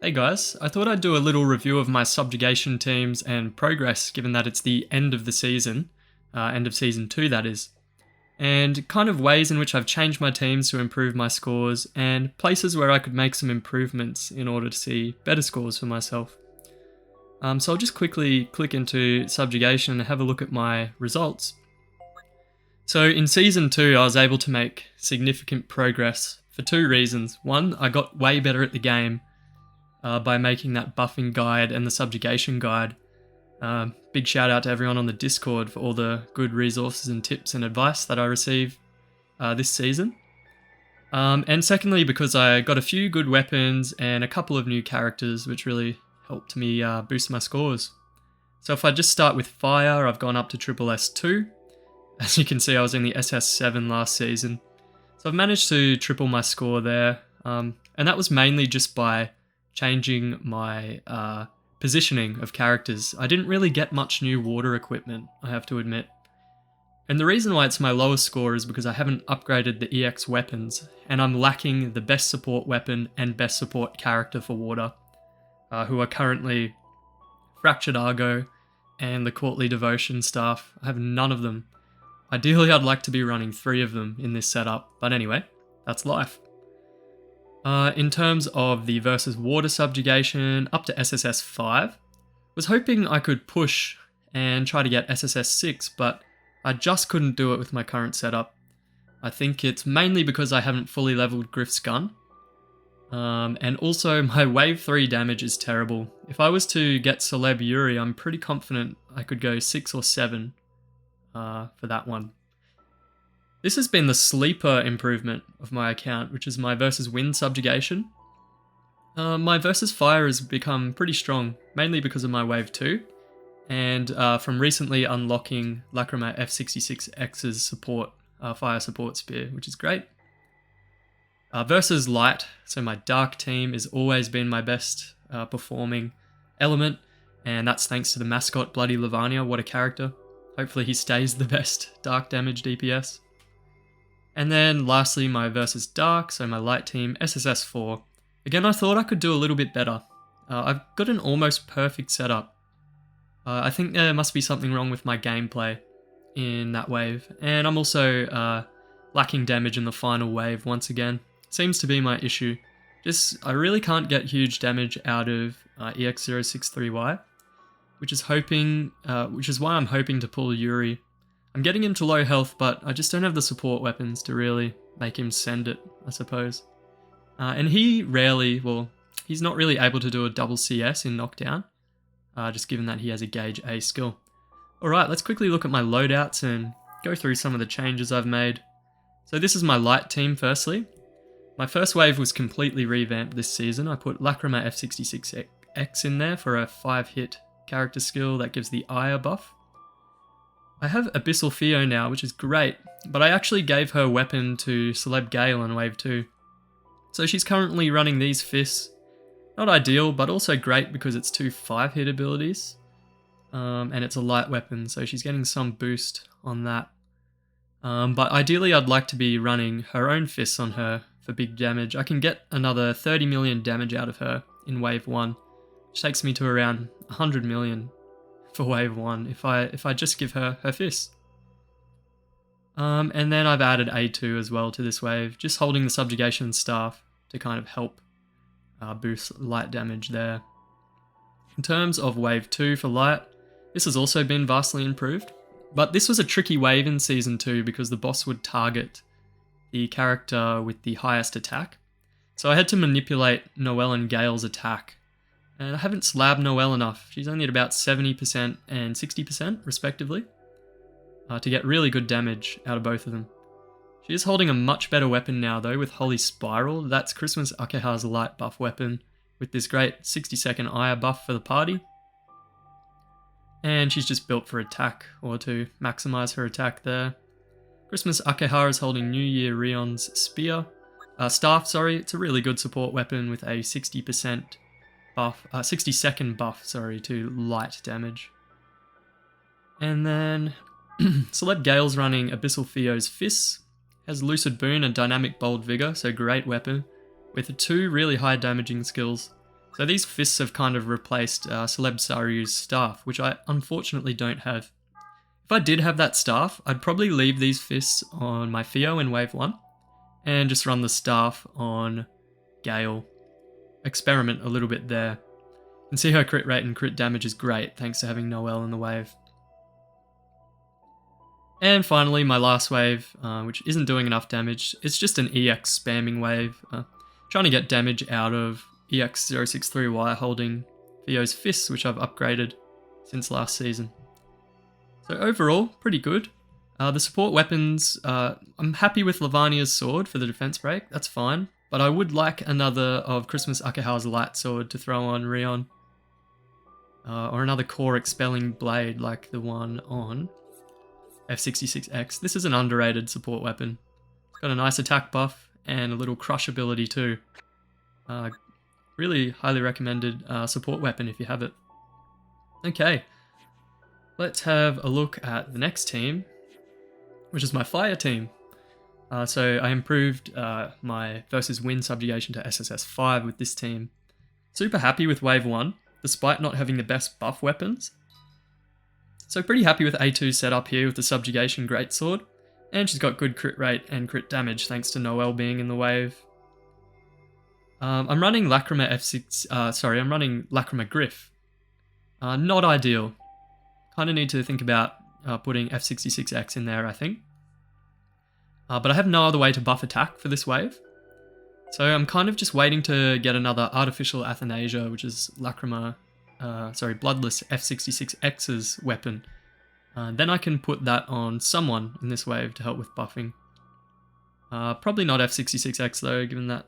Hey guys, I thought I'd do a little review of my subjugation teams and progress given that it's the end of the season, end of season 2 that is, and kind of ways in which I've changed my teams to improve my scores and places where I could make some improvements in order to see better scores for myself. So I'll just quickly click into subjugation and have a look at my results. So in season 2 I was able to make significant progress for two reasons. One, I got way better at the game by making that buffing guide and the subjugation guide. Big shout out to everyone on the Discord for all the good resources and tips and advice that I receive this season. And secondly, because I got a few good weapons and a couple of new characters which really helped me boost my scores. So if I just start with fire, I've gone up to triple S2. As you can see, I was in the SS7 last season. So I've managed to triple my score there. And that was mainly just by changing my positioning of characters. I didn't really get much new water equipment, I have to admit. And the reason why it's my lowest score is because I haven't upgraded the EX weapons, and I'm lacking the best support weapon and best support character for water, who are currently Fractured Argo and the Courtly Devotion staff. I have none of them. Ideally, I'd like to be running 3 of them in this setup, but anyway, that's life. In terms of the versus water subjugation, up to SSS 5, was hoping I could push and try to get SSS 6, but I just couldn't do it with my current setup. I think it's mainly because I haven't fully leveled Griff's gun, and also my wave 3 damage is terrible. If I was to get Celeb Yuri, I'm pretty confident I could go 6 or 7 for that one. This has been the sleeper improvement of my account, which is my versus wind subjugation. My versus fire has become pretty strong, mainly because of my wave 2, and from recently unlocking Lacrima F66X's support, fire support spear, which is great. Versus light, so my dark team has always been my best performing element, and that's thanks to the mascot Bloody Lavania. What a character. Hopefully he stays the best dark damage DPS. And then lastly, my versus dark, so my light team, SSS 4. Again, I thought I could do a little bit better. I've got an almost perfect setup. I think there must be something wrong with my gameplay in that wave. And I'm also lacking damage in the final wave once again. Seems to be my issue. I really can't get huge damage out of EX063Y, which is why I'm hoping to pull Yuri. I'm getting him to low health, but I just don't have the support weapons to really make him send it, I suppose. And he's not really able to do a double CS in knockdown, just given that he has a gauge A skill. Alright, let's quickly look at my loadouts and go through some of the changes I've made. So this is my light team firstly. My first wave was completely revamped this season. I put Lacrima F66X in there for a 5-hit character skill that gives the Ire buff. I have Abyssal Theo now, which is great, but I actually gave her weapon to Celeb Gale on wave 2. So she's currently running these fists. Not ideal, but also great because it's 2 5-hit abilities. And it's a light weapon, so she's getting some boost on that. But ideally I'd like to be running her own fists on her for big damage. I can get another 30 million damage out of her in wave 1, which takes me to around 100 million. For wave 1, if I just give her fists. And then I've added A2 as well to this wave, just holding the subjugation staff to kind of help boost light damage there. In terms of wave 2 for light, this has also been vastly improved, but this was a tricky wave in season 2 because the boss would target the character with the highest attack. So I had to manipulate Noelle and Gale's attack. And I haven't slabbed Noelle enough. She's only at about 70% and 60% respectively, to get really good damage out of both of them. She is holding a much better weapon now though with Holy Spiral. That's Christmas Akeha's light buff weapon with this great 60-second Ire buff for the party. And she's just built for attack, or to maximize her attack there. Christmas Akeha is holding New Year Rion's staff. It's a really good support weapon with a 60% buff, 60-second buff, to light damage. And then Celeb Gale's running Abyssal Theo's Fists, has Lucid Boon and Dynamic Bold Vigor, so great weapon, with 2 really high damaging skills. So these fists have kind of replaced Celeb Saryu's staff, which I unfortunately don't have. If I did have that staff, I'd probably leave these fists on my Theo in wave 1 and just run the staff on Gale. Experiment a little bit there. You can see her crit rate and crit damage is great thanks to having Noelle in the wave. And finally, my last wave, which isn't doing enough damage, it's just an EX spamming wave. Trying to get damage out of EX063Y holding Theo's fists, which I've upgraded since last season. So overall, pretty good. The support weapons, I'm happy with Lavania's sword for the defense break, that's fine. But I would like another of Christmas Akaha's light sword to throw on Rion. Or another core expelling blade like the one on F66X. This is an underrated support weapon. It's got a nice attack buff and a little crush ability too. Really highly recommended support weapon if you have it. Okay, let's have a look at the next team, which is my fire team. So I improved my versus win subjugation to SSS 5 with this team. Super happy with wave 1, despite not having the best buff weapons. So pretty happy with A2's setup here with the subjugation greatsword, and she's got good crit rate and crit damage thanks to Noelle being in the wave. I'm running Lacrima I'm running Lacrima Griff. Not ideal. Kind of need to think about putting F66X in there, I think. But I have no other way to buff attack for this wave. So I'm kind of just waiting to get another Artificial Athanasia, which is Bloodless F66X's weapon. Then I can put that on someone in this wave to help with buffing. Probably not F66X though, given that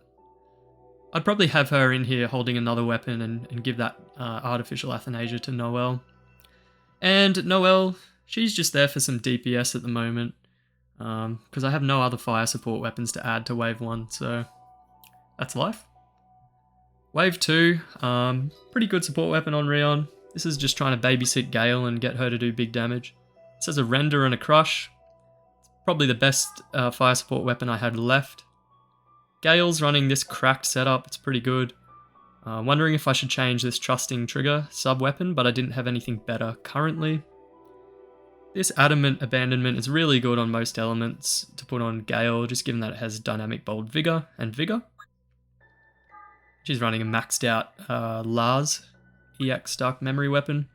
I'd probably have her in here holding another weapon and give that Artificial Athanasia to Noelle. And Noelle, she's just there for some DPS at the moment, because I have no other fire support weapons to add to wave 1, so that's life. Wave 2, pretty good support weapon on Rion. This is just trying to babysit Gale and get her to do big damage. This has a render and a crush. It's probably the best fire support weapon I had left. Gale's running this cracked setup, it's pretty good. Wondering if I should change this trusting trigger sub-weapon, but I didn't have anything better currently. This Adamant Abandonment is really good on most elements to put on Gale, just given that it has Dynamic Bold Vigor and Vigor. She's running a maxed out Lars EX Dark Memory weapon.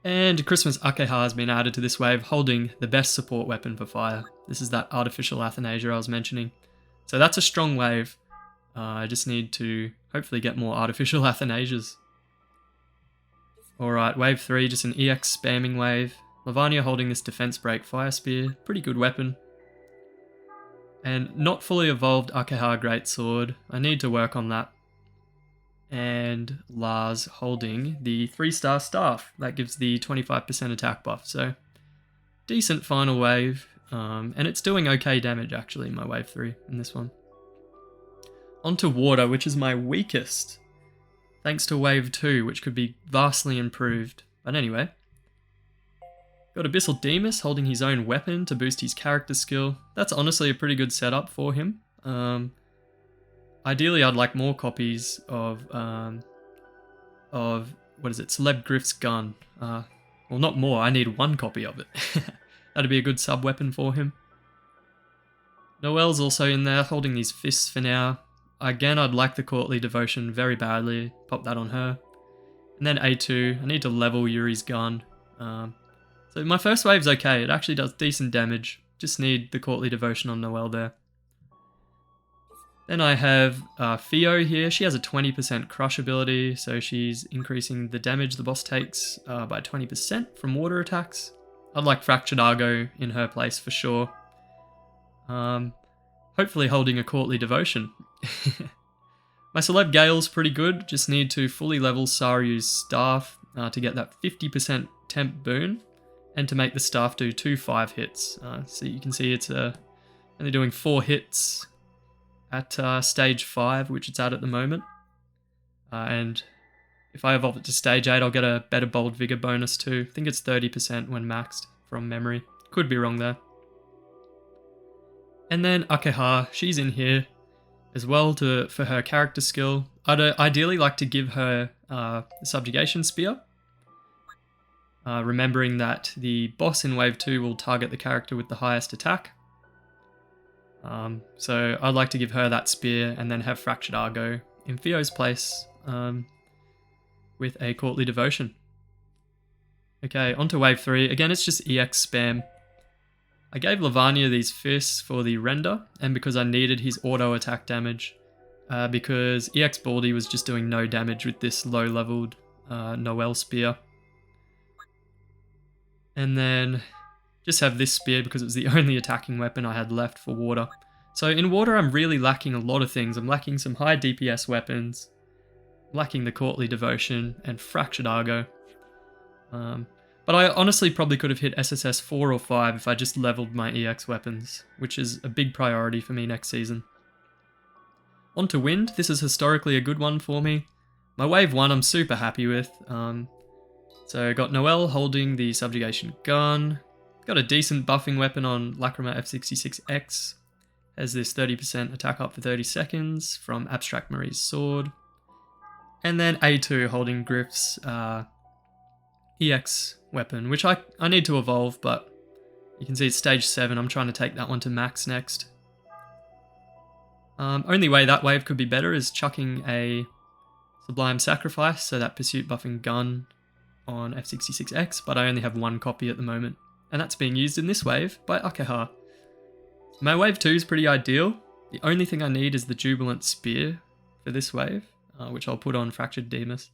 And Christmas Akeha has been added to this wave, holding the best support weapon for fire. This is that Artificial Athanasia I was mentioning. So that's a strong wave. I just need to hopefully get more Artificial Athanasias. Alright, wave 3, just an EX spamming wave. Lavania holding this Defense Break Fire Spear, pretty good weapon. And not fully evolved Akeha Greatsword, I need to work on that. And Lars holding the 3-star staff, that gives the 25% attack buff, so decent final wave. And it's doing okay damage actually, my wave 3 in this one. Onto water, which is my weakest, thanks to wave 2, which could be vastly improved. But anyway, got Abyssal Demus holding his own weapon to boost his character skill. That's honestly a pretty good setup for him. Ideally, I'd like more copies of Celeb Griff's gun. Well, not more, I need 1 copy of it. That'd be a good sub-weapon for him. Noelle's also in there, holding these fists for now. Again, I'd like the Courtly Devotion very badly. Pop that on her. And then A2, I need to level Yuri's gun. So my first wave's okay, it actually does decent damage. Just need the Courtly Devotion on Noelle there. Then I have Theo here. She has a 20% crush ability, so she's increasing the damage the boss takes by 20% from water attacks. I'd like Fractured Argo in her place for sure. Hopefully holding a Courtly Devotion. My Celeb Gale's pretty good, just need to fully level Saryu's staff to get that 50% temp boon, and to make the staff do 2 5 hits. So you can see it's only doing 4 hits at stage 5, which it's at the moment. And if I evolve it to stage 8, I'll get a better Bold Vigor bonus too. I think it's 30% when maxed from memory. Could be wrong there. And then Akeha, she's in here. as well for her character skill. I'd ideally like to give her the Subjugation Spear, remembering that the boss in Wave 2 will target the character with the highest attack. So I'd like to give her that spear and then have Fractured Argo in Theo's place with a Courtly Devotion. Okay, on to Wave 3. Again, it's just EX spam. I gave Lavanya these fists for the render, and because I needed his auto attack damage, because EX Baldy was just doing no damage with this low-leveled Noelle spear. And then just have this spear because it was the only attacking weapon I had left for water. So in water, I'm really lacking a lot of things. I'm lacking some high DPS weapons, lacking the Courtly Devotion, and Fractured Argo. But I honestly probably could have hit SSS 4 or 5 if I just leveled my EX weapons, which is a big priority for me next season. On to Wind. This is historically a good one for me. My Wave 1 I'm super happy with. So I got Noelle holding the Subjugation gun. Got a decent buffing weapon on Lacrima F66X. Has this 30% attack up for 30 seconds from Abstract Marie's sword. And then A2 holding Griff's EX weapon, which I need to evolve, but you can see it's stage 7. I'm trying to take that one to max next. Only way that wave could be better is chucking a Sublime Sacrifice, so that pursuit buffing gun on F66X, but I only have one copy at the moment, and that's being used in this wave by Akeha. My wave 2 is pretty ideal. The only thing I need is the Jubilant Spear for this wave, which I'll put on Fractured Demus.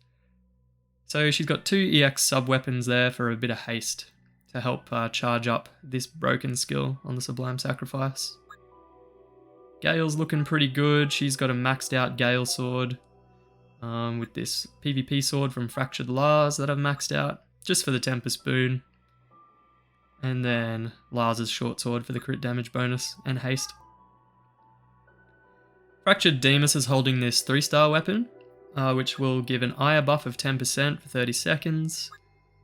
So she's got 2 EX sub-weapons there for a bit of haste to help charge up this broken skill on the Sublime Sacrifice. Gale's looking pretty good. She's got a maxed out Gale sword with this PvP sword from Fractured Lars that I've maxed out just for the Tempest boon. And then Lars' short sword for the crit damage bonus and haste. Fractured Demus is holding this 3-star weapon, which will give an Ire buff of 10% for 30 seconds.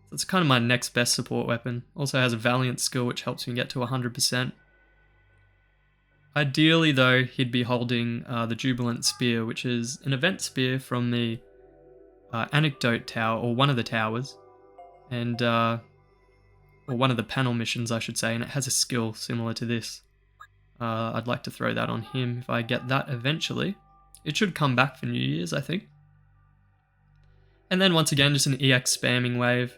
That's kind of my next best support weapon. Also has a Valiant skill which helps me get to 100%. Ideally though, he'd be holding the Jubilant Spear, which is an event spear from the Anecdote Tower, or one of the towers, and or one of the panel missions I should say, and it has a skill similar to this. I'd like to throw that on him if I get that eventually. It should come back for New Year's, I think. And then once again, just an EX spamming wave.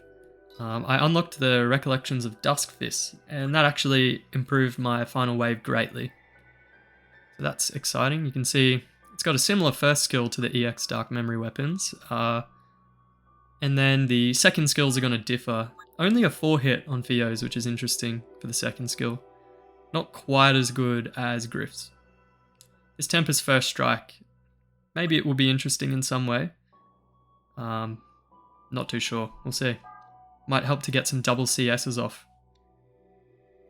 I unlocked the Recollections of Dusk Fists, and that actually improved my final wave greatly. So that's exciting. You can see it's got a similar first skill to the EX Dark Memory weapons. And then the second skills are going to differ. Only a 4-hit on Theo's, which is interesting for the second skill. Not quite as good as Griff's. This Tempest First Strike, maybe it will be interesting in some way. Not too sure. We'll see. Might help to get some double CSs off.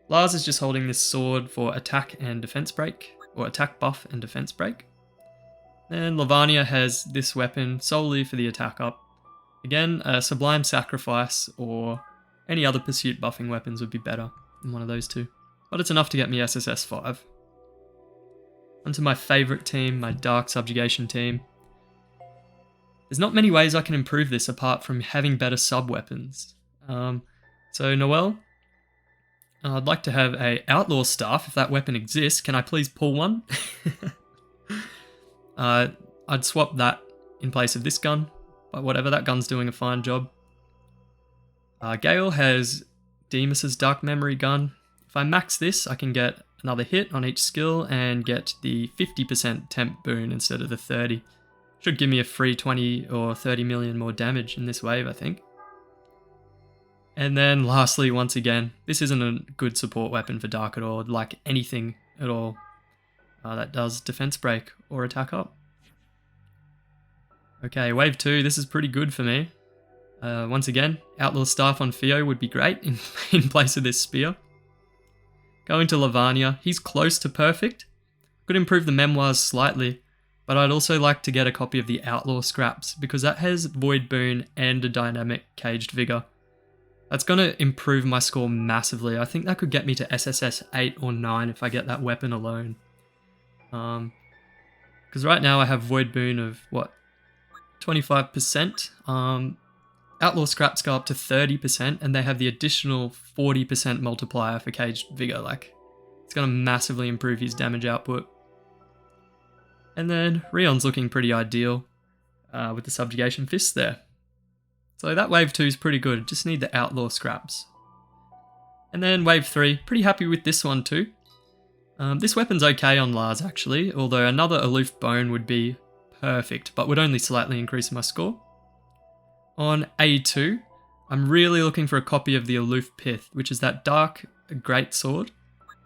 Lars is just holding this sword for attack and defense break, or attack buff and defense break. Then Lavanya has this weapon solely for the attack up. Again, a Sublime Sacrifice or any other pursuit buffing weapons would be better than one of those two. But it's enough to get me SSS 5. Onto my favourite team, my Dark Subjugation team. There's not many ways I can improve this apart from having better sub-weapons. So Noelle, I'd like to have a Outlaw Staff if that weapon exists. Can I please pull one? I'd swap that in place of this gun, but whatever, that gun's doing a fine job. Gale has Demus's Dark Memory gun. If I max this, I can get another hit on each skill and get the 50% temp boon instead of the 30. Should give me a free 20 or 30 million more damage in this wave, I think. And then lastly, once again, this isn't a good support weapon for Dark at all, like anything at all that does defense break or attack up. Okay, wave 2, this is pretty good for me. Once again, Outlaw Staff on Theo would be great in place of this spear. Going to Lavanya, he's close to perfect. Could improve the memoirs slightly, but I'd also like to get a copy of the Outlaw Scraps because that has Void Boon and a dynamic Caged Vigor. That's going to improve my score massively. I think that could get me to SSS 8 or 9 if I get that weapon alone. Because right now I have Void Boon of, what, 25%? Outlaw Scraps go up to 30%, and they have the additional 40% multiplier for Caged Vigor. Like, it's going to massively improve his damage output. And then Rion's looking pretty ideal with the Subjugation Fist there. So that wave 2 is pretty good, just need the Outlaw Scraps. And then wave 3, pretty happy with this one too. This weapon's okay on Lars actually, although another Aloof Bone would be perfect, but would only slightly increase my score. On A2, I'm really looking for a copy of the Aloof Pith, which is that dark great sword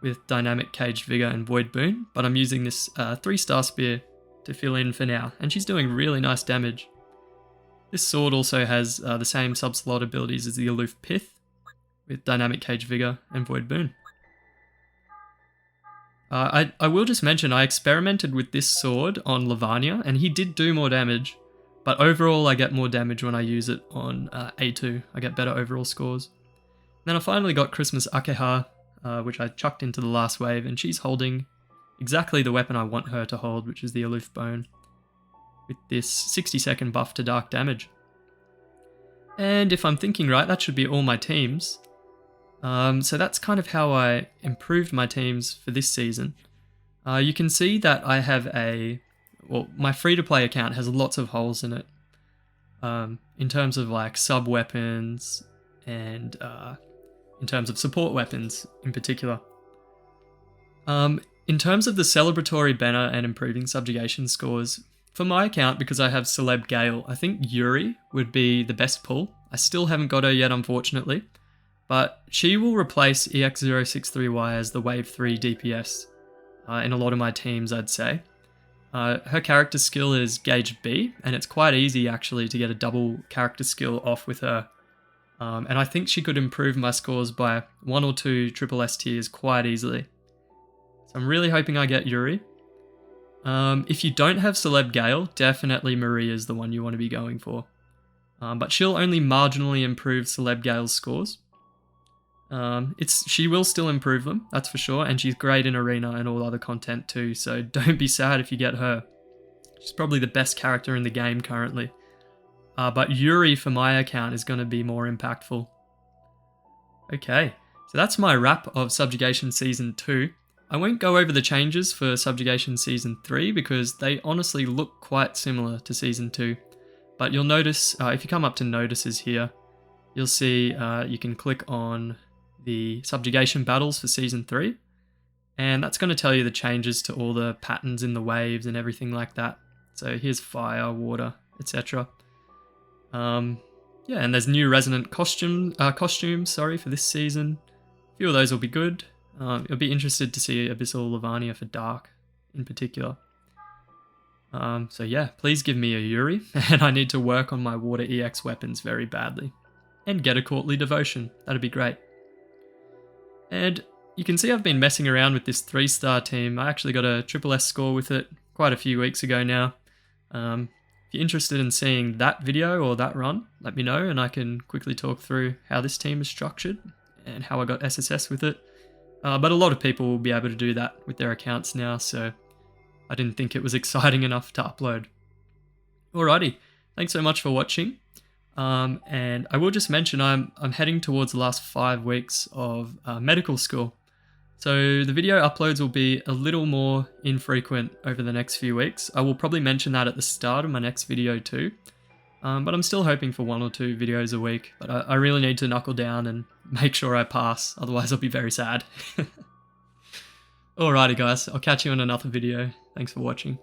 with dynamic Caged Vigor and Void Boon, but I'm using this 3-star spear to fill in for now, and she's doing really nice damage. This sword also has the same sub-slot abilities as the Aloof Pith, with dynamic Caged Vigor and Void Boon. I will just mention I experimented with this sword on Lavania, and he did do more damage, but overall I get more damage when I use it on A2. I get better overall scores. And then I finally got Christmas Akeha, which I chucked into the last wave, and she's holding exactly the weapon I want her to hold, which is the Aloof Bone, with this 60-second buff to dark damage. And if I'm thinking right, that should be all my teams. So that's kind of how I improved my teams for this season. You can see that I have my free-to-play account has lots of holes in it. In terms of like sub-weapons and in terms of support weapons in particular. In terms of the celebratory banner and improving subjugation scores, for my account, because I have Celeb Gale, I think Yuri would be the best pull. I still haven't got her yet, unfortunately, but she will replace EX063Y as the Wave 3 DPS in a lot of my teams, I'd say. Her character skill is Gauge B, and it's quite easy actually to get a double character skill off with her. And I think she could improve my scores by 1 or 2 triple S tiers quite easily. So I'm really hoping I get Yuri. If you don't have Celeb Gale, definitely Maria is the one you want to be going for. But she'll only marginally improve Celeb Gale's scores. She will still improve them, that's for sure, and she's great in Arena and all other content too, so don't be sad if you get her. She's probably the best character in the game currently. But Yuri for my account is going to be more impactful. Okay, so that's my wrap of Subjugation Season 2. I won't go over the changes for Subjugation Season 3 because they honestly look quite similar to Season 2. But you'll notice, if you come up to notices here, you'll see you can click on the Subjugation battles for Season 3. And that's going to tell you the changes to all the patterns in the waves and everything like that. So here's fire, water, etc. Yeah, and there's new resonant costumes for this season. A few of those will be good. You'll be interested to see Abyssal Lavania for Dark in particular. So yeah, please give me a Yuri, and I need to work on my Water EX weapons very badly. And get a Courtly Devotion, that'd be great. And you can see I've been messing around with this 3-star team. I actually got a triple S score with it quite a few weeks ago now. If you're interested in seeing that video or that run, let me know and I can quickly talk through how this team is structured and how I got SSS with it. But a lot of people will be able to do that with their accounts now, so I didn't think it was exciting enough to upload. Alrighty, thanks so much for watching. And I will just mention I'm heading towards the last 5 weeks of medical school. So the video uploads will be a little more infrequent over the next few weeks. I will probably mention that at the start of my next video too. But I'm still hoping for 1 or 2 videos a week. But I really need to knuckle down and make sure I pass, otherwise I'll be very sad. Alrighty guys, I'll catch you in another video. Thanks for watching.